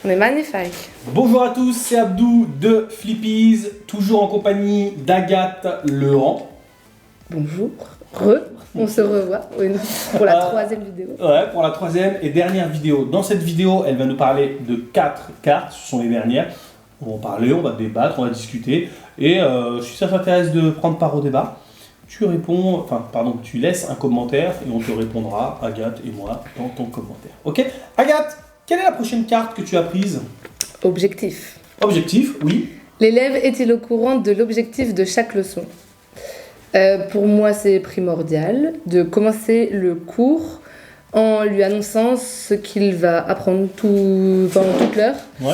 On est magnifique. Bonjour à tous, c'est Abdou de Flippies, toujours en compagnie d'Agathe Lehan. Bonjour. On se revoit pour la troisième vidéo. Ouais, pour la troisième et dernière vidéo. Dans cette vidéo, elle va nous parler de 4 cartes, ce sont les dernières. On va en parler, on va débattre, on va discuter. Et si ça t'intéresse de prendre part au débat, tu laisses un commentaire et on te répondra, Agathe et moi, dans ton commentaire. Ok? Agathe, quelle est la prochaine carte que tu as prise? Objectif. Objectif, oui. L'élève est-il au courant de l'objectif de chaque leçon? Pour moi, c'est primordial de commencer le cours en lui annonçant ce qu'il va apprendre pendant toute l'heure. Ouais.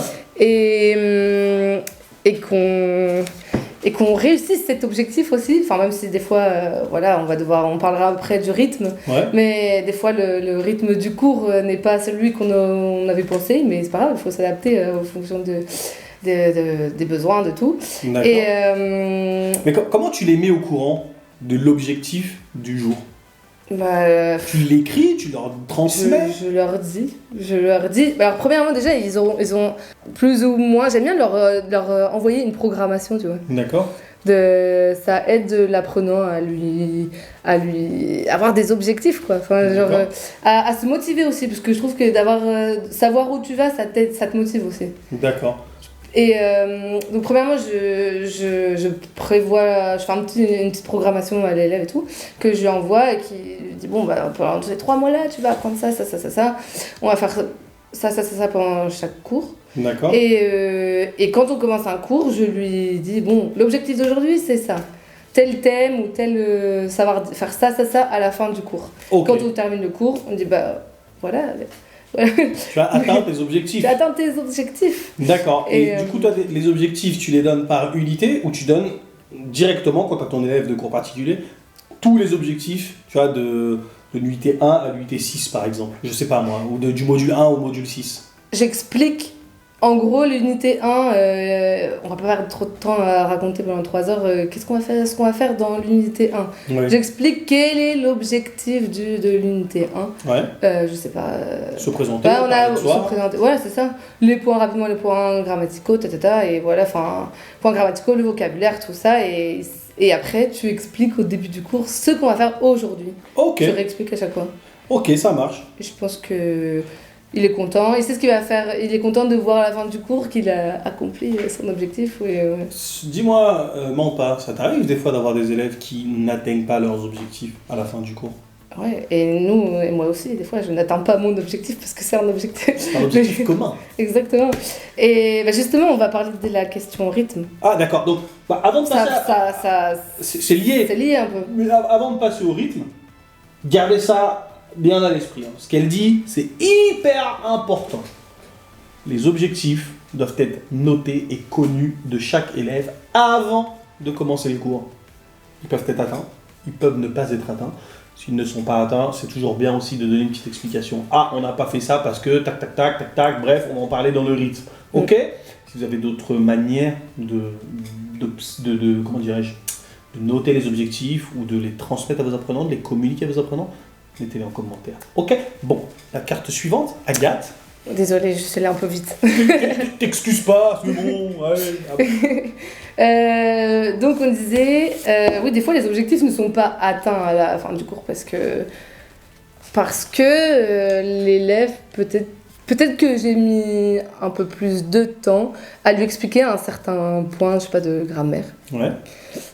Et qu'on réussisse cet objectif aussi, enfin même si des fois on parlera après du rythme, Ouais. mais des fois le rythme du cours n'est pas celui qu'on avait pensé, mais c'est pas grave, il faut s'adapter en fonction des besoins, de tout. D'accord. Mais comment tu les mets au courant de l'objectif du jour? Tu l'écris, tu leur transmets? Je leur dis. Alors premièrement déjà ils ont plus ou moins, j'aime bien leur envoyer une programmation, tu vois. D'accord. Ça aide l'apprenant à lui avoir des objectifs, quoi. Enfin, genre, à se motiver aussi, parce que je trouve que savoir où tu vas, ça te motive aussi. D'accord. Et donc premièrement je prévois, je fais une petite programmation à l'élève et tout, que je lui envoie et qui lui dit pendant ces 3 mois là tu vas apprendre ça, on va faire ça pendant chaque cours. D'accord. Et quand on commence un cours, je lui dis l'objectif d'aujourd'hui c'est ça, tel thème ou tel savoir faire ça à la fin du cours. Okay. Quand on termine le cours, on dit voilà. Tu as atteint tes objectifs. Tu as atteint tes objectifs. D'accord. Et du coup, toi, les objectifs, tu les donnes par unité ou tu donnes directement, quand tu as ton élève de cours particulier, tous les objectifs, tu vois, de l'unité 1 à l'unité 6, par exemple. Je sais pas moi, ou du module 1 au module 6. J'explique. En gros, l'unité 1, on va pas perdre trop de temps à raconter pendant 3 heures ce qu'on va faire dans l'unité 1. Ouais. J'explique quel est l'objectif de l'unité 1. Ouais. Je sais pas. Se présenter. Se présenter. Voilà, c'est ça. Les points grammaticaux, et voilà, points grammaticaux, le vocabulaire, tout ça. Et après, tu expliques au début du cours ce qu'on va faire aujourd'hui. Ok. Tu réexpliques à chaque fois. Ok, ça marche. Et je pense que. Il est content, il sait ce qu'il va faire, il est content de voir à la fin du cours qu'il a accompli son objectif. Dis-moi, mens pas, ça t'arrive des fois d'avoir des élèves qui n'atteignent pas leurs objectifs à la fin du cours? Ouais, et moi aussi, des fois je n'atteins pas mon objectif parce que c'est un objectif. C'est un objectif commun. Exactement. Et justement, on va parler de la question rythme. Ah d'accord, donc avant de passer c'est lié. C'est lié un peu. Mais avant de passer au rythme, gardez ça bien à l'esprit. Ce qu'elle dit, c'est hyper important. Les objectifs doivent être notés et connus de chaque élève avant de commencer les cours. Ils peuvent être atteints, ils peuvent ne pas être atteints. S'ils ne sont pas atteints, c'est toujours bien aussi de donner une petite explication. Ah, on n'a pas fait ça parce que tac, bref, on va en parler dans le rythme. Ok? Si vous avez d'autres manières comment dirais-je, de noter les objectifs ou de les transmettre à vos apprenants, de les communiquer à vos apprenants, mettez-les en commentaire. Ok? Bon, la carte suivante, Agathe. Désolée, je suis allée un peu vite. T'excuses pas, c'est bon. Allez. Donc on disait, oui, des fois les objectifs ne sont pas atteints à la fin du cours parce que l'élève peut-être que j'ai mis un peu plus de temps à lui expliquer un certain point, je sais pas, de grammaire. Ouais.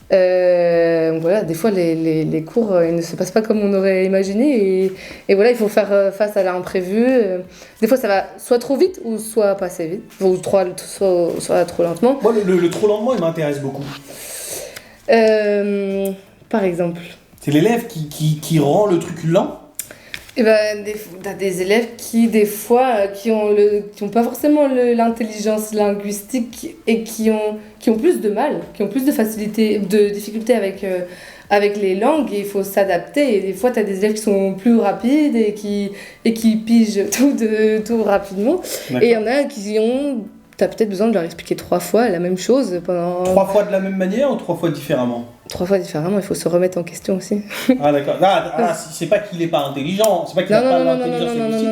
Voilà, des fois les cours ils ne se passent pas comme on aurait imaginé et voilà, il faut faire face à l'imprévu. Des fois ça va soit trop vite ou soit pas assez vite, ou soit trop lentement. Moi le trop lentement il m'intéresse beaucoup. Par exemple, c'est l'élève qui rend le truc lent. Et t'as des élèves qui des fois qui ont pas forcément l'intelligence linguistique et qui ont plus de mal, qui ont plus de facilité, de difficulté avec les langues, et il faut s'adapter. Et des fois t'as des élèves qui sont plus rapides et qui pigent tout rapidement. D'accord. Et il y en a qui t'as peut-être besoin de leur expliquer 3 fois la même chose pendant... 3 fois de la même manière ou 3 fois différemment? 3 fois différemment, il faut se remettre en question aussi. Ah d'accord. C'est pas qu'il est pas intelligent, c'est pas qu'il a pas l'intelligence linguistique.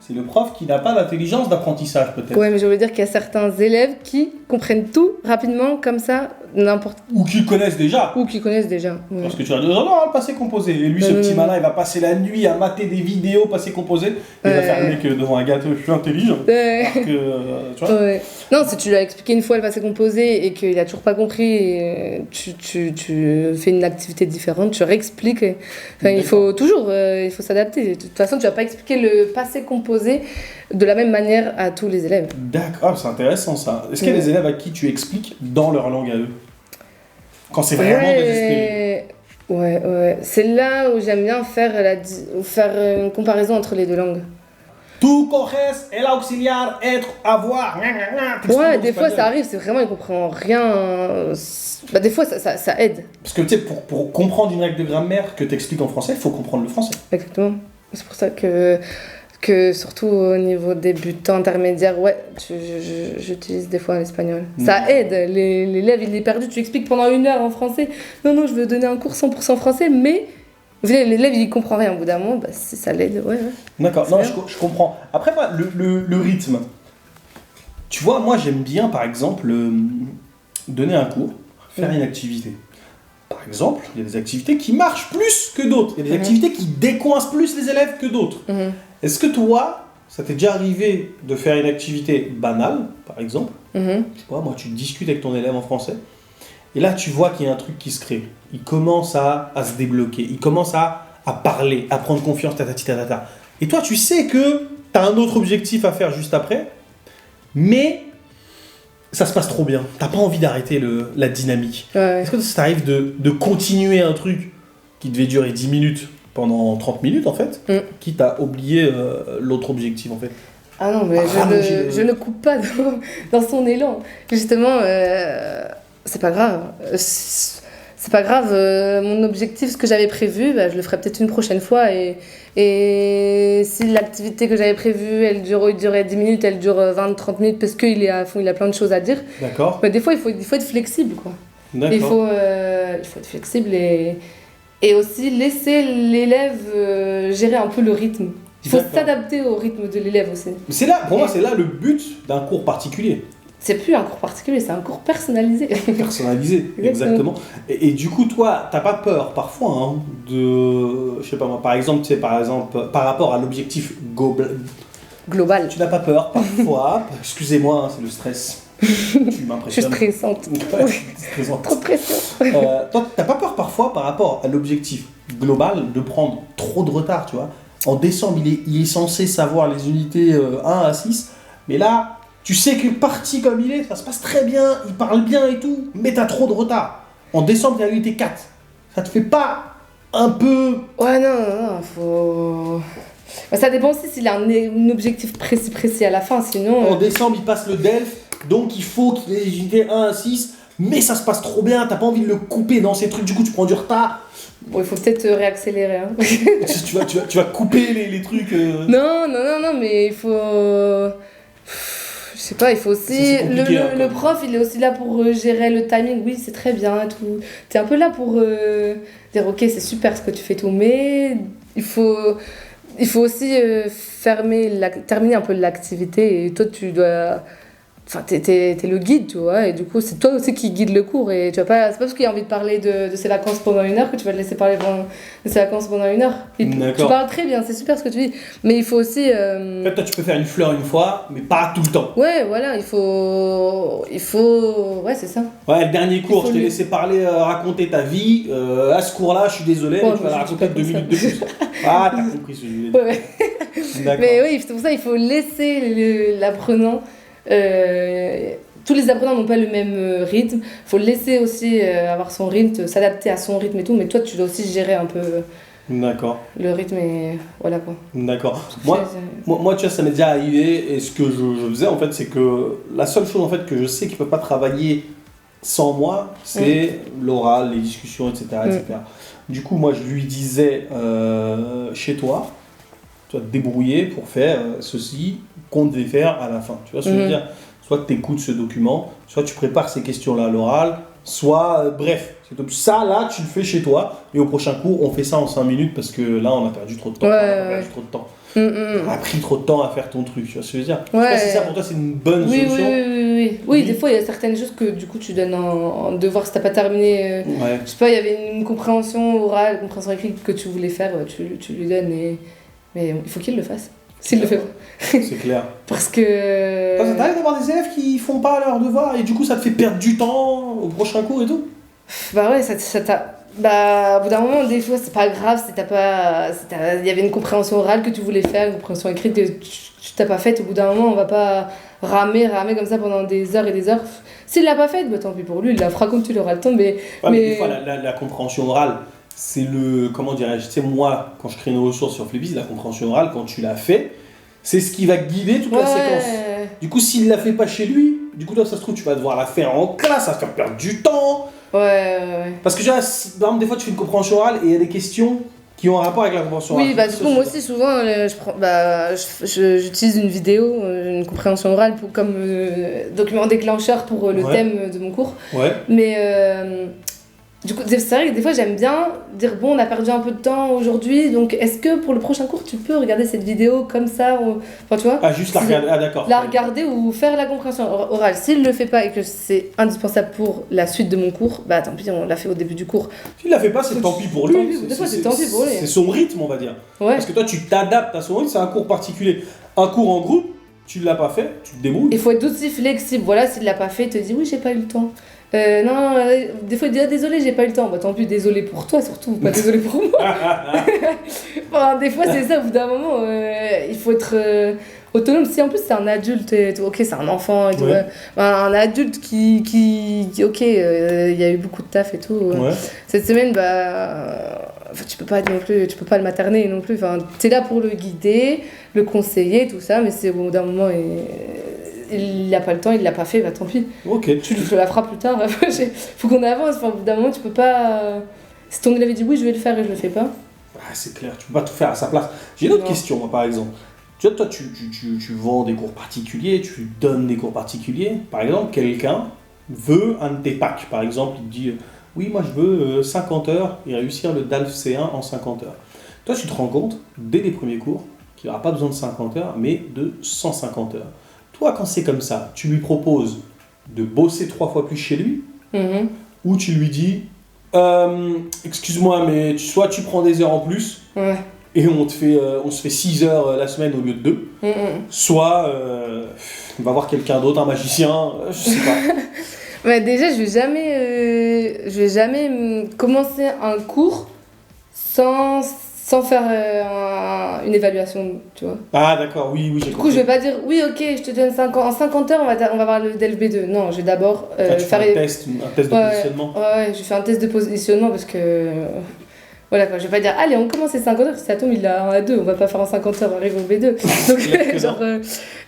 c'est le prof qui n'a pas d'intelligence d'apprentissage, peut-être. Ouais, mais je veux dire qu'il y a certains élèves qui comprennent tout rapidement, comme ça, n'importe. Ou qui connaissent déjà. Ou qui connaissent déjà. Ouais. Parce que tu vas dire, non, non, le passé composé. Et lui, ce petit malin, il va passer la nuit à mater des vidéos passé composé. Il va faire le mec devant un gâteau, je suis intelligent. Alors que, tu vois. Ouais. Non, si tu lui as expliqué une fois le passé composé et qu'il a toujours pas compris, tu fais une activité différente, tu réexpliques. Enfin, il faut toujours, il faut s'adapter. De toute façon, tu vas pas expliquer le passé composé de la même manière à tous les élèves. D'accord, c'est intéressant ça. Est-ce qu'il y a des élèves à qui tu expliques dans leur langue à eux? Quand c'est vraiment désespéré. Ouais. C'est là où j'aime bien faire une comparaison entre les deux langues. Tu coges el auxiliar, être, avoir. Ouais, des fois ça arrive, c'est vraiment, il comprend rien. Bah, des fois ça aide. Parce que tu sais, pour comprendre une règle de grammaire que tu expliques en français, il faut comprendre le français. Exactement. C'est pour ça que surtout au niveau débutant, intermédiaire, ouais, j'utilise des fois l'espagnol. Ça aide, l'élève il est perdu, tu expliques pendant 1 heure en français. Non, je veux donner un cours 100% français, mais l'élève il comprend rien au bout d'un moment, bah, si ça l'aide, ouais. D'accord, non, je comprends. Après, moi, le rythme, tu vois, moi j'aime bien par exemple donner un cours, faire une activité. Par exemple, il y a des activités qui marchent plus que d'autres, il y a des activités qui décoincent plus les élèves que d'autres. Est-ce que toi, ça t'est déjà arrivé de faire une activité banale, par exemple? Je sais pas, moi, tu discutes avec ton élève en français, et là, tu vois qu'il y a un truc qui se crée. Il commence à se débloquer, il commence à parler, à prendre confiance, tatata. Et toi, tu sais que tu as un autre objectif à faire juste après, mais ça se passe trop bien. T'as pas envie d'arrêter la dynamique. Ouais. Est-ce que ça t'arrive de continuer un truc qui devait durer 10 minutes pendant 30 minutes en fait, quitte à oublier l'autre objectif en fait? Ah non, mais je ne coupe pas dans son élan. Justement, c'est pas grave. C'est pas grave, mon objectif, ce que j'avais prévu, bah, je le ferai peut-être une prochaine fois. Et si l'activité que j'avais prévue, elle durait 10 minutes, elle dure 20-30 minutes parce qu'il est à fond, il a plein de choses à dire. D'accord. Mais des fois, il faut être flexible, quoi. D'accord. Il faut être flexible et aussi laisser l'élève gérer un peu le rythme. Il faut s'adapter au rythme de l'élève aussi. C'est là, pour moi, c'est là le but d'un cours particulier. C'est plus un cours particulier, c'est un cours personnalisé. Personnalisé, exactement. Et du coup, toi, t'as pas peur parfois je sais pas moi, par exemple, par rapport à l'objectif global. Tu n'as pas peur parfois, excusez-moi, c'est le stress. Tu m'impressionnes. Je suis stressante. Ouais, stressante. Trop de pression. Toi, t'as pas peur parfois par rapport à l'objectif global de prendre trop de retard, tu vois? En décembre, il est censé savoir les unités 1 à 6, mais là, tu sais que parti comme il est, ça se passe très bien, il parle bien et tout, mais t'as trop de retard. En décembre, t'es à l'unité 4. Ça te fait pas un peu... Ouais, non, faut... Bah, ça dépend aussi s'il a un objectif précis à la fin, sinon... En décembre, il passe le DELF, donc il faut qu'il ait les unités 1 à 6, mais ça se passe trop bien, t'as pas envie de le couper dans ces trucs, du coup tu prends du retard. Bon, il faut peut-être réaccélérer. Hein. tu vas couper les trucs... Non, mais il faut... Je sais pas, il faut aussi... Le prof, il est aussi là pour gérer le timing. Oui, c'est très bien, tout. T'es un peu là pour dire, ok, c'est super ce que tu fais tout, mais il faut aussi terminer un peu l'activité. Et toi, tu dois... Enfin, t'es le guide, tu vois, et du coup, c'est toi aussi qui guide le cours. Et c'est pas parce qu'il a envie de parler de ses vacances pendant 1 heure que tu vas le laisser parler de ses vacances pendant 1 heure. Tu parles très bien, c'est super ce que tu dis. Mais il faut aussi... En fait, toi, tu peux faire une fleur une fois, mais pas tout le temps. Ouais, voilà, il faut... Ouais, c'est ça. Ouais, le dernier cours, je t'ai laissé parler, raconter ta vie. À ce cours-là, je suis désolé, mais tu vas la raconter 2 minutes de plus. Ah, t'as compris ce que je voulais dire. Ouais. Mais oui, c'est pour ça qu'il faut laisser l'apprenant... tous les apprenants n'ont pas le même rythme. Il faut le laisser aussi avoir son rythme, s'adapter à son rythme et tout, mais toi tu dois aussi gérer un peu le rythme et voilà quoi. D'accord. Moi, tu vois, ça m'est déjà arrivé et ce que je faisais en fait, c'est que la seule chose en fait que je sais qu'il ne peut pas travailler sans moi, c'est l'oral, les discussions, etc. Du coup, moi je lui disais chez toi, tu vas te débrouiller pour faire ceci qu'on devait faire à la fin. Tu vois ce que je veux dire? Soit tu écoutes ce document, soit tu prépares ces questions-là à l'oral, soit bref, Ça, là, tu le fais chez toi, et au prochain cours, on fait ça en 5 minutes parce que là, on a perdu trop de temps. Ouais, On a ouais. perdu trop de temps. On a pris trop de temps à faire ton truc, tu vois ce que je veux dire. Ouais. Je sais pas si ça pour toi, c'est une bonne Oui, solution. oui. Oui, des fois, il y a certaines choses que du coup, tu donnes en devoir si t'as pas terminé. Ouais. Je sais pas, il y avait une compréhension orale, une compréhension écrite que tu voulais faire, tu lui donnes. Mais il faut qu'il le fasse. S'il le fait pas. C'est clair. Parce que. Ça t'arrive d'avoir des élèves qui font pas leurs devoirs et du coup, ça te fait perdre du temps au prochain cours et tout. Bah ouais, ça t'a. Bah, au bout d'un moment, des fois, c'est pas grave si t'as pas. Il y avait une compréhension orale que tu voulais faire, une compréhension écrite que tu t'as pas faite. Au bout d'un moment, on va pas ramer comme ça pendant des heures et des heures. S'il l'a pas faite, bah tant pis pour lui, il la fera quand tu l'auras le temps. Mais des fois, la compréhension orale, c'est le. Comment dirais-je? Tu sais, moi, quand je crée une ressource sur Flipis, la compréhension orale, quand tu l'as fait, c'est ce qui va guider toute la séquence. Du coup, s'il la fait pas chez lui, du coup, toi, ça se trouve, tu vas devoir la faire en classe, ça va te faire perdre du temps. Ouais. Parce que, par exemple, des fois, tu fais une compréhension orale et il y a des questions qui ont un rapport avec la compréhension orale. Oui, bah du coup, moi aussi, souvent, j'utilise une vidéo, une compréhension orale comme document déclencheur pour le thème de mon cours. Ouais. Mais du coup, c'est vrai que des fois, j'aime bien dire bon, on a perdu un peu de temps aujourd'hui, donc est-ce que pour le prochain cours, tu peux regarder cette vidéo comme ça Enfin, tu vois. Ah, juste la regarder. Ah, d'accord. La regarder ou faire la compréhension orale. S'il le fait pas et que c'est indispensable pour la suite de mon cours, bah tant pis, on l'a fait au début du cours. S'il la fait pas, c'est tant pis pour lui. Oui, des fois, c'est tant pis pour lui. C'est son rythme, on va dire. Ouais. Parce que toi, tu t'adaptes à son rythme, c'est un cours particulier. Un cours en groupe, tu l'as pas fait, tu te débrouilles. Il faut être aussi flexible. Voilà, s'il l'a pas fait, il te dit oui, j'ai pas eu le temps. Non, des fois il dit ah, désolé, j'ai pas eu le temps. Bah tant pis, désolé pour toi surtout, pas désolé pour moi. Enfin, des fois c'est ça, au bout d'un moment, il faut être autonome. Si en plus c'est un adulte, ok, c'est un enfant et tout, un adulte qui ok, il y a eu beaucoup de taf et tout. Cette semaine, tu peux pas non plus, tu peux pas le materner non plus. Enfin, t'es là pour le guider, le conseiller, tout ça, mais c'est au bout d'un moment il n'a pas le temps, il l'a pas fait, bah tant pis. Ok. Tu le feras plus tard. Faut qu'on avance. Enfin, au bout d'un moment, tu peux pas. Si ton élève avait dit oui, je vais le faire et je le fais pas. Ah, c'est clair, tu peux pas tout faire à sa place. J'ai une autre question, moi, par exemple. Tu vois, toi, tu vends des cours particuliers, tu donnes des cours particuliers. Par exemple, quelqu'un veut un de tes packs. Par exemple, il te dit oui, moi je veux 50 heures et réussir le DALF C1 en 50 heures. Toi, tu te rends compte, dès les premiers cours, qu'il n'aura pas besoin de 50 heures, mais de 150 heures. Toi, quand c'est comme ça, tu lui proposes de bosser 3 fois plus chez lui, ou tu lui dis excuse-moi, mais soit tu prends des heures en plus, et on se fait 6 heures la semaine au lieu de 2, soit on va voir quelqu'un d'autre, un magicien, je sais pas. Déjà, je vais jamais commencer un cours sans faire une évaluation, tu vois. Ah d'accord, oui, j'ai compris. Du coup, je vais pas dire, oui, ok, je te donne 50, en 50 heures, on va voir le DELF B2. Non, je vais d'abord faire un test de positionnement. Ouais, je fais un test de positionnement parce que... Voilà, quoi, je vais pas dire, allez, on commence les 50 heures, si ça tombe, il a 1 à 2, on va pas faire en 50 heures, arrive au B2.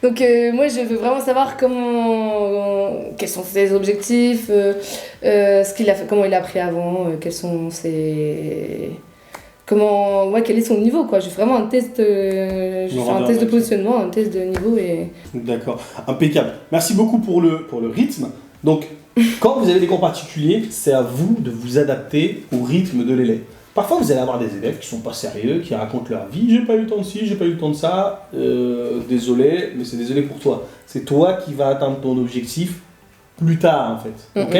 Donc, moi, je veux vraiment savoir quels sont ses objectifs, ce qu'il a fait, comment il a appris avant, quels sont ses... quel est son niveau, quoi. Je fais vraiment un test, je fais un test de positionnement, un test de niveau et... D'accord, impeccable. Merci beaucoup pour le rythme. Donc, quand vous avez des cours particuliers, c'est à vous de vous adapter au rythme de l'élève. Parfois, vous allez avoir des élèves qui sont pas sérieux, qui racontent leur vie. J'ai pas eu le temps de ci, j'ai pas eu le temps de ça. Désolé, mais c'est désolé pour toi. C'est toi qui vas atteindre ton objectif plus tard, en fait. Ok ?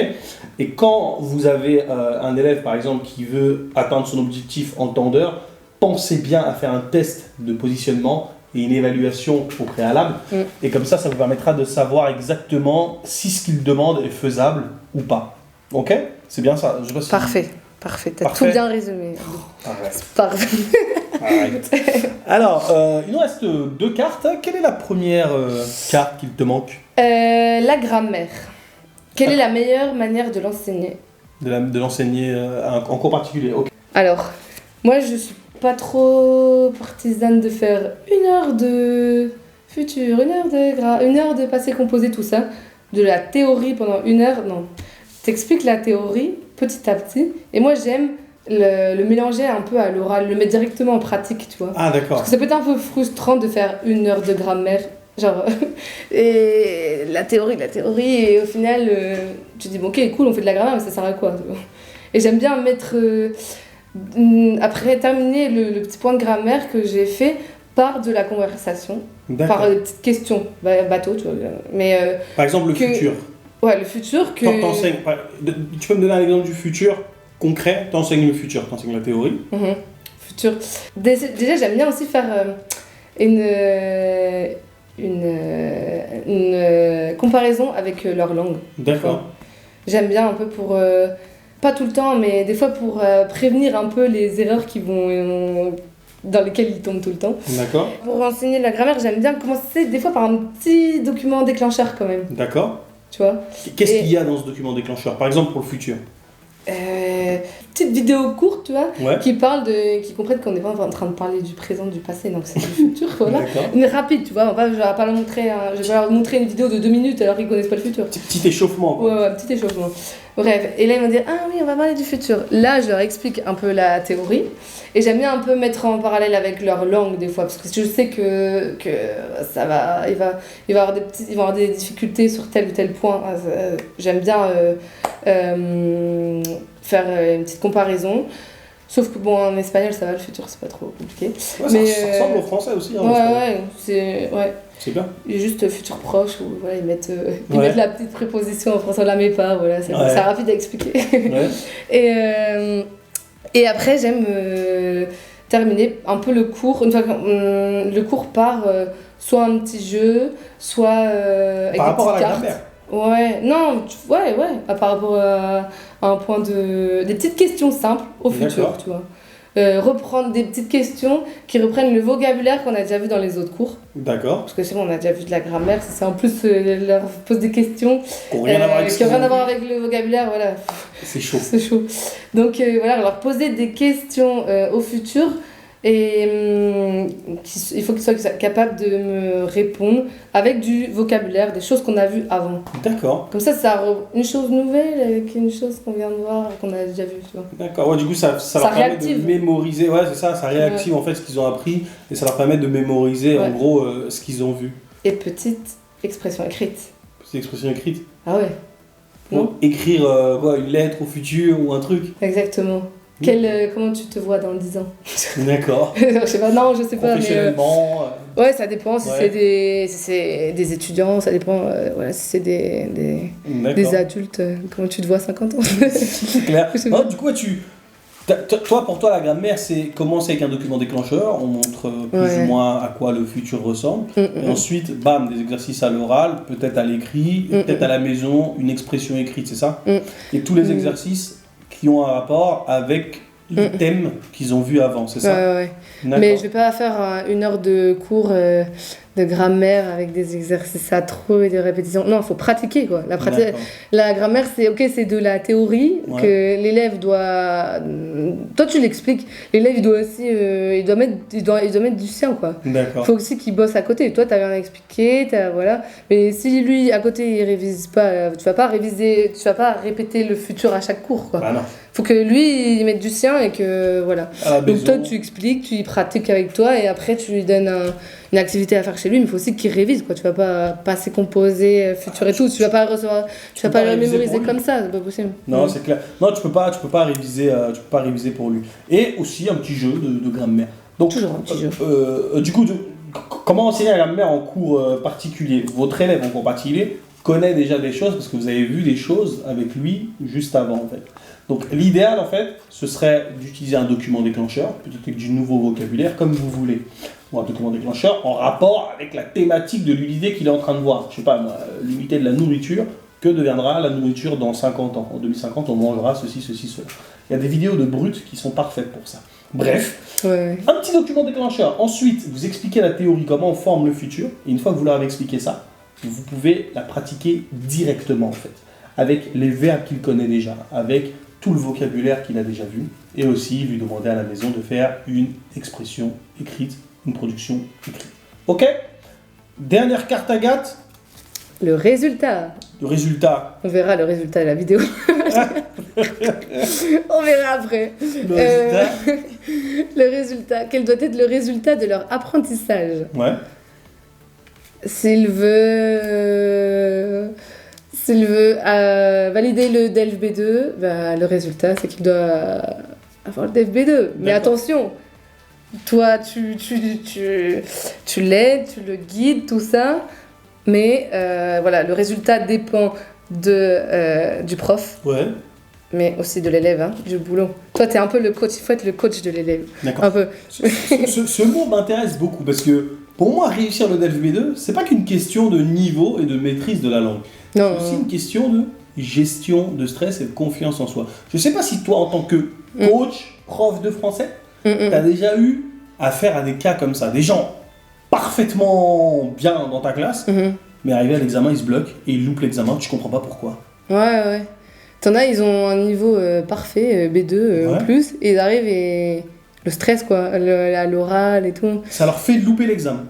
Et quand vous avez un élève, par exemple, qui veut atteindre son objectif en temps d'heure, pensez bien à faire un test de positionnement et une évaluation au préalable. Et comme ça vous permettra de savoir exactement si ce qu'il demande est faisable ou pas. Ok ? C'est bien ça. Je sais pas si... Parfait, t'as tout bien résumé. Parfait. Arrête. Alors, il nous reste 2 cartes. Quelle est la première carte qu'il te manque ? La grammaire. Quelle est la meilleure manière de l'enseigner ? De l'enseigner en cours particulier. Okay. Alors, moi je suis pas trop partisane de faire 1 heure de futur, 1 heure de 1 heure de passé composé, tout ça. De la théorie pendant 1 heure, non. T'expliques la théorie petit à petit. Et moi, j'aime le mélanger un peu à l'oral, le mettre directement en pratique, tu vois. Ah, d'accord. Parce que ça peut être un peu frustrant de faire 1 heure de grammaire, genre, et la théorie, et au final, tu dis, bon, ok, cool, on fait de la grammaire, mais ça sert à quoi, tu vois. Et j'aime bien mettre, après terminer le petit point de grammaire que j'ai fait, par de la conversation, D'accord. par des petites questions, bateau, tu vois. Mais, Par exemple, le futur. Ouais, le futur que... Tu peux me donner un exemple du futur concret? T'enseignes le futur, t'enseignes la théorie. Futur. Déjà, j'aime bien aussi faire une comparaison avec leur langue. D'accord. J'aime bien un peu pour... pas tout le temps, mais des fois pour prévenir un peu les erreurs dans lesquelles ils tombent tout le temps. D'accord. Pour enseigner la grammaire, j'aime bien commencer des fois par un petit document déclencheur quand même. D'accord. Tu vois? Qu'est-ce qu'il y a dans ce document déclencheur, par exemple pour le futur? Petite vidéo courte, tu vois, Ouais. qui comprennent qu'on n'est pas en train de parler du présent, du passé, donc c'est du futur, voilà. D'accord. Mais rapide, tu vois, je vais pas leur montrer, je vais leur montrer une vidéo de 2 minutes alors qu'ils connaissent pas le futur. Petit échauffement, quoi. Ouais, petit échauffement. Bref, et là ils vont dire, ah oui, on va parler du futur. Là, je leur explique un peu la théorie, et j'aime bien un peu mettre en parallèle avec leur langue des fois, parce que je sais que ça va, il va y avoir des difficultés sur tel ou tel point. J'aime bien faire une petite comparaison. Sauf que bon, en espagnol, ça va, le futur, c'est pas trop compliqué. Ouais, mais ça ressemble au français aussi. Hein, ouais. C'est bien. Il y a juste futur proche où voilà, ils mettent la petite préposition en français, on la met pas, voilà, c'est rapide à expliquer. Et après, j'aime terminer un peu le cours, une fois que le cours part, soit un petit jeu, soit avec par rapport à la cartes. grammaire. Ouais, non, par rapport à un point des petites questions simples au futur, tu vois. Reprendre des petites questions qui reprennent le vocabulaire qu'on a déjà vu dans les autres cours. D'accord. Parce que c'est bon, on a déjà vu de la grammaire, c'est en plus leur pose des questions qui n'ont rien à voir avec le vocabulaire, voilà. C'est chaud. C'est chaud. Donc voilà, leur poser des questions au futur. Et il faut qu'ils soient capables de me répondre avec du vocabulaire, des choses qu'on a vues avant. D'accord. Comme ça une chose nouvelle avec une chose qu'on vient de voir, qu'on a déjà vue, tu vois. D'accord, ouais, du coup ça leur permet de mémoriser, ouais c'est ça réactive en fait ce qu'ils ont appris et ça leur permet de mémoriser en gros ce qu'ils ont vu. Et petite expression écrite. Petite expression écrite? Ah ouais. Pour écrire une lettre au futur ou un truc? Exactement. Comment tu te vois dans 10 ans? D'accord. Je sais pas, non, je sais pas. Professionnellement. Ouais, ça dépend si c'est des étudiants, ça dépend si c'est des adultes. Comment tu te vois à 50 ans? C'est clair. Du coup, pour toi, la grammaire, c'est commencer avec un document déclencheur, on montre plus ou moins à quoi le futur ressemble, et ensuite, bam, des exercices à l'oral, peut-être à l'écrit, peut-être à la maison, une expression écrite, c'est ça? Et tous les exercices qui ont un rapport avec les thèmes qu'ils ont vus avant, c'est ça? Ouais. Mais je vais pas faire 1 heure de cours de grammaire avec des exercices à trop et des répétitions. Non, il faut pratiquer, quoi. La grammaire, c'est de la théorie que l'élève doit... Toi, tu l'expliques. L'élève, il doit aussi... il doit mettre du sien, quoi. D'accord. Il faut aussi qu'il bosse à côté. Toi, tu as rien à expliquer, voilà. Mais si lui, à côté, il révise pas, tu vas pas répéter le futur à chaque cours, quoi. Bah non. Faut que lui, il mette du sien et que... Voilà. Donc toi, tu expliques, tu y pratiques avec toi et après, tu lui donnes une activité à faire chez lui, mais il faut aussi qu'il révise, quoi. Tu vas pas passer composé futur et tout, tu vas pas le mémoriser comme ça, c'est pas possible. Non, c'est clair. Non, tu peux pas réviser pour lui. Et aussi un petit jeu de grammaire. Donc toujours un petit jeu. Du coup, comment enseigner la grammaire en cours particulier? Votre élève en cours particulier connaît déjà des choses parce que vous avez vu des choses avec lui juste avant, en fait. Donc l'idéal en fait, ce serait d'utiliser un document déclencheur, peut-être avec du nouveau vocabulaire, comme vous voulez. Ou un document déclencheur en rapport avec la thématique de l'unité qu'il est en train de voir. Je sais pas, l'unité de la nourriture, que deviendra la nourriture dans 50 ans? En 2050, on mangera ceci, cela. Il y a des vidéos de Brut qui sont parfaites pour ça. Bref, un petit document déclencheur. Ensuite, vous expliquez la théorie, comment on forme le futur. Et une fois que vous leur avez expliqué ça, vous pouvez la pratiquer directement en fait. Avec les verbes qu'il connaît déjà, avec tout le vocabulaire qu'il a déjà vu, et aussi lui demander à la maison de faire une expression écrite, une production écrite. Ok? Dernière carte à gâte. Le résultat. Le résultat. On verra le résultat de la vidéo. On verra après. Le résultat. Quel doit être le résultat de leur apprentissage? Ouais. S'il veut S'il veut valider le DELF B2, bah, le résultat, c'est qu'il doit avoir le DELF B2. Mais attention, toi, tu l'aides, tu le guides, tout ça. Mais voilà, le résultat dépend du prof. Ouais. Mais aussi de l'élève, hein, du boulot. Toi, t'es un peu le coach, il faut être le coach de l'élève. D'accord. Un peu. Ce mot m'intéresse beaucoup parce que pour moi, réussir le DELF B2, c'est pas qu'une question de niveau et de maîtrise de la langue. Non. C'est aussi une question de gestion de stress et de confiance en soi. Je sais pas si toi, en tant que coach, prof de français, t'as déjà eu affaire à des cas comme ça. Des gens parfaitement bien dans ta classe, mais arrivé à l'examen, ils se bloquent et ils loupent l'examen, tu comprends pas pourquoi. Ouais. T'en as, ils ont un niveau parfait, B2 en plus, et ils arrivent et le stress, quoi, à l'oral et tout. Ça leur fait louper l'examen.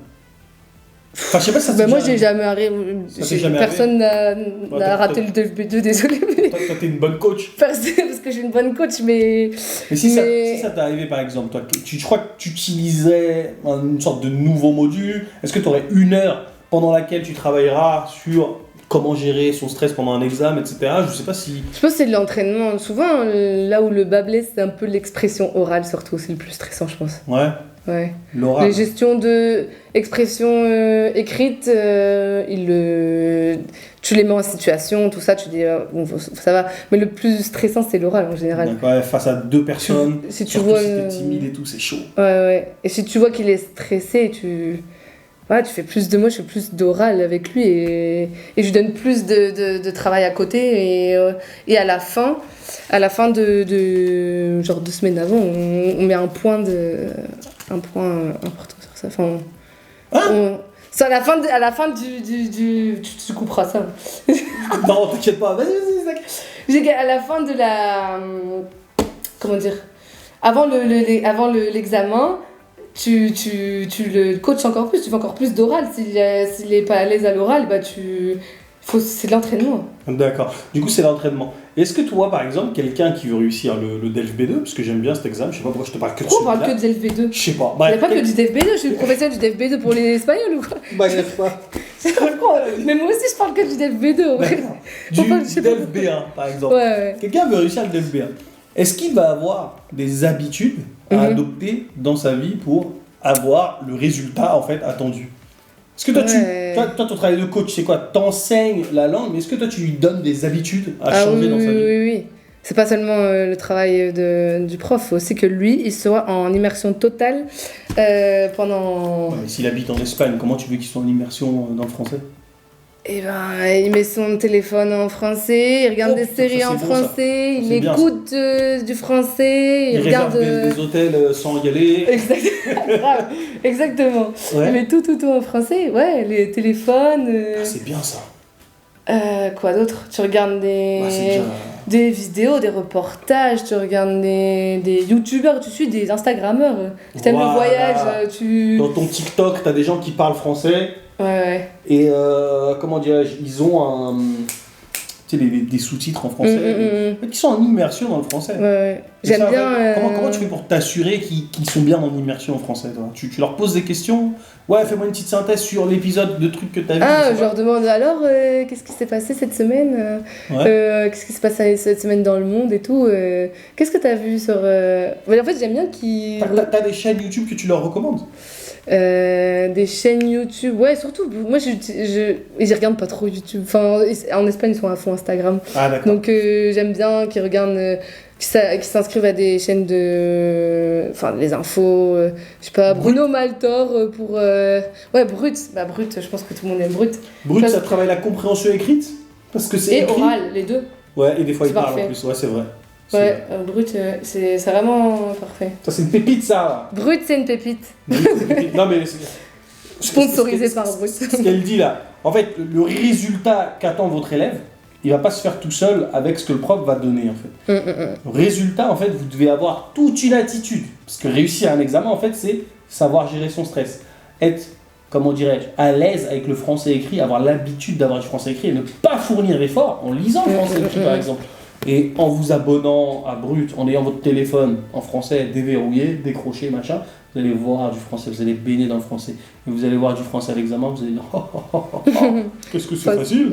Enfin, je sais pas si ça t'est moi, déjà j'ai jamais arrivé. Personne n'a raté le B2, désolé. Mais... Toi, t'es une bonne coach. Parce que j'ai une bonne coach, mais. Mais si ça t'est arrivé, par exemple, toi, je crois que tu utilisais une sorte de nouveau module. Est-ce que tu aurais 1 heure pendant laquelle tu travailleras sur comment gérer son stress pendant un examen, etc. Je sais pas si... Je pense que c'est de l'entraînement. Souvent, là où le bas blesse, c'est un peu l'expression orale, surtout. C'est le plus stressant, je pense. Ouais. L'oral. Les gestions de expression écrite, tu les mets en situation, tout ça, tu dis, bon, ça va. Mais le plus stressant, c'est l'oral, en général. Ouais, face à 2 personnes, si tu surtout vois, si t'es timide et tout, c'est chaud. Ouais. Et si tu vois qu'il est stressé, tu fais plus de mots, je fais plus d'oral avec lui et je lui donne plus de travail à côté et à la fin de genre 2 semaines avant, on met un point important sur ça. Enfin, c'est à la fin du tu couperas ça. Non, t'inquiète pas, vas-y. À la fin de la comment dire, avant l'examen. Tu le coaches encore plus, tu fais encore plus d'oral. S'il est pas à l'aise à l'oral, bah c'est de l'entraînement. D'accord. Du coup, c'est l'entraînement. Est-ce que toi, par exemple, quelqu'un qui veut réussir le DELF B2, parce que j'aime bien cet examen, je sais pas pourquoi je te parle que de pourquoi on parle que de DELF B2 Je sais pas. Il n'y a pas que du DELF B2, je suis le professeur du DELF B2 pour les Espagnols ou quoi Bref, pas. Mais moi aussi, je parle que du DELF B2. Ouais. Du DELF B1, par exemple. Ouais. Quelqu'un veut réussir le DELF B1. Est-ce qu'il va avoir des habitudes à adopter dans sa vie pour avoir le résultat en fait attendu? Est-ce que toi, toi, ton travail de coach, c'est quoi? T'enseignes la langue, mais est-ce que toi, tu lui donnes des habitudes à changer dans sa vie? Oui. C'est pas seulement le travail du prof, il faut aussi que lui, il soit en immersion totale pendant... Ouais, mais s'il habite en Espagne, comment tu veux qu'il soit en immersion dans le français? Eh ben, il met son téléphone en français, il regarde des séries en français, il écoute du français, il regarde... des hôtels sans y aller. Exactement. Ouais. Il met tout en français, ouais, les téléphones... c'est bien ça. Quoi d'autre? Tu regardes des vidéos, des reportages, tu regardes des youtubeurs, tu suis des instagrammeurs. Si t'aimes le voyage, Dans ton TikTok, t'as des gens qui parlent français. Ouais. Et comment dirais-je, ils ont des sous-titres en français qui sont en immersion dans le français. Ouais. J'aime bien. Comment tu fais pour t'assurer qu'ils sont bien en immersion en français, toi? Tu leur poses des questions? Ouais, fais-moi une petite synthèse sur l'épisode de trucs que t'as vu. Je leur demande alors qu'est-ce qui s'est passé cette semaine, qu'est-ce qui s'est passé cette semaine dans le monde et tout. Qu'est-ce que t'as vu sur. En fait, j'aime bien qu'ils. T'as des chaînes YouTube que tu leur recommandes? Des chaînes YouTube, ouais, surtout moi ils regardent pas trop YouTube, enfin en Espagne ils sont à fond Instagram, donc j'aime bien qu'ils regardent, qu'ils s'inscrivent à des chaînes les infos, je sais pas, Bruno Maltor pour Brut, je pense que tout le monde aime Brut, ça travaille la compréhension écrite parce que c'est écrit. Oral, les deux, ouais, et des fois il parle en plus, ouais, c'est vrai. Ouais, Brut, c'est vraiment parfait. Ça, c'est une pépite, ça. Brut, c'est une pépite. Non, mais... Sponsorisé par Brut. Ce qu'elle dit là, en fait, le résultat qu'attend votre élève, il va pas se faire tout seul avec ce que le prof va donner, en fait. Le résultat, en fait, vous devez avoir toute une attitude. Parce que réussir un examen, en fait, c'est savoir gérer son stress. Être, comment dirais-je, à l'aise avec le français écrit, avoir l'habitude d'avoir du français écrit et ne pas fournir d'efforts en lisant le français écrit, par exemple. Et en vous abonnant à Brut, en ayant votre téléphone en français déverrouillé, décroché, machin, vous allez voir du français, vous allez baigner dans le français. Et vous allez voir du français à l'examen, vous allez dire qu'est-ce que c'est facile.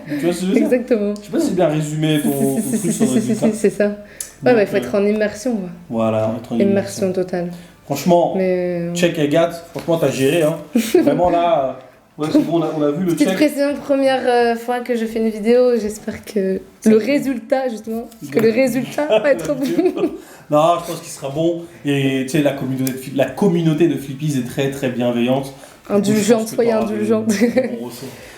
Tu vois ce que je veux dire? Exactement. Je sais pas si c'est bien résumé ton truc sur le résultat. C'est ça. Ouais, il faut être en immersion. Quoi. Voilà, être en Immersion totale. Franchement, Mais... check Agathe, franchement, t'as géré. Hein. Vraiment là, ouais, c'est bon, on a vu le Petite check. précision, première fois que je fais une vidéo, j'espère que le résultat, justement, va être bon. Non, je pense qu'il sera bon. Et tu sais, la communauté de Flippies est très très bienveillante. Indulgente, soyez indulgente.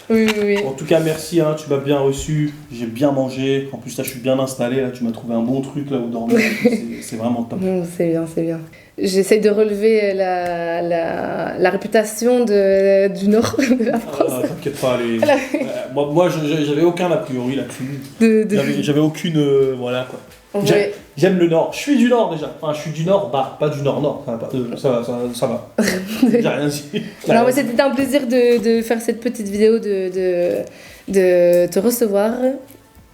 Oui. En tout cas, merci, hein, tu m'as bien reçu, j'ai bien mangé. En plus, là, je suis bien installé, là, tu m'as trouvé un bon truc là où dormir. C'est vraiment top. C'est bien. J'essaye de relever la réputation du nord de la France. T'inquiète pas, moi j'avais aucun a priori là-dessus. J'avais aucune. Voilà quoi. J'aime le nord. Je suis du nord déjà. Enfin, je suis du nord, pas du nord-nord. Ça va. J'ai rien dit. Non, mais c'était un plaisir de faire cette petite vidéo, de te recevoir.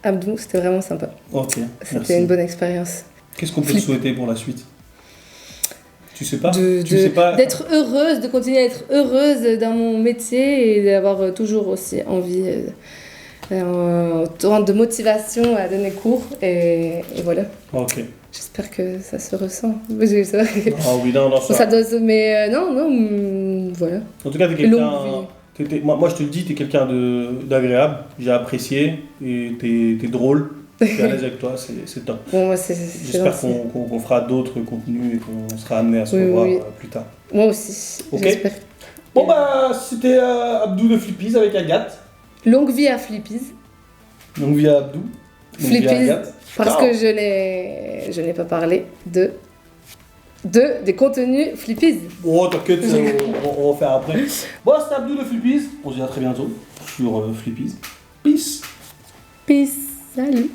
Abdou, c'était vraiment sympa. Ok. C'était une bonne expérience. Qu'est-ce qu'on peut te souhaiter pour la suite? Tu sais pas? D'être heureuse, de continuer à être heureuse dans mon métier et d'avoir toujours aussi envie, autant de motivation à donner cours et voilà. Ok. J'espère que ça se ressent. Ah oui, non, ça doit. Mais voilà. En tout cas, t'es quelqu'un. Moi, je te le dis, t'es quelqu'un d'agréable. J'ai apprécié et t'es drôle. Je suis à l'aise avec toi, c'est top. Bon, j'espère qu'on fera d'autres contenus et qu'on sera amené à se revoir plus tard. Moi aussi, j'espère. Bon c'était Abdou de Flippies avec Agathe. Longue vie à Flippies. Longue vie à Abdou. Flippies, parce que je n'ai pas parlé des contenus Flippies. Bon, t'inquiète, on va faire après. Bon, c'était Abdou de Flippies. On se dit à très bientôt sur Flippies. Peace. Salut.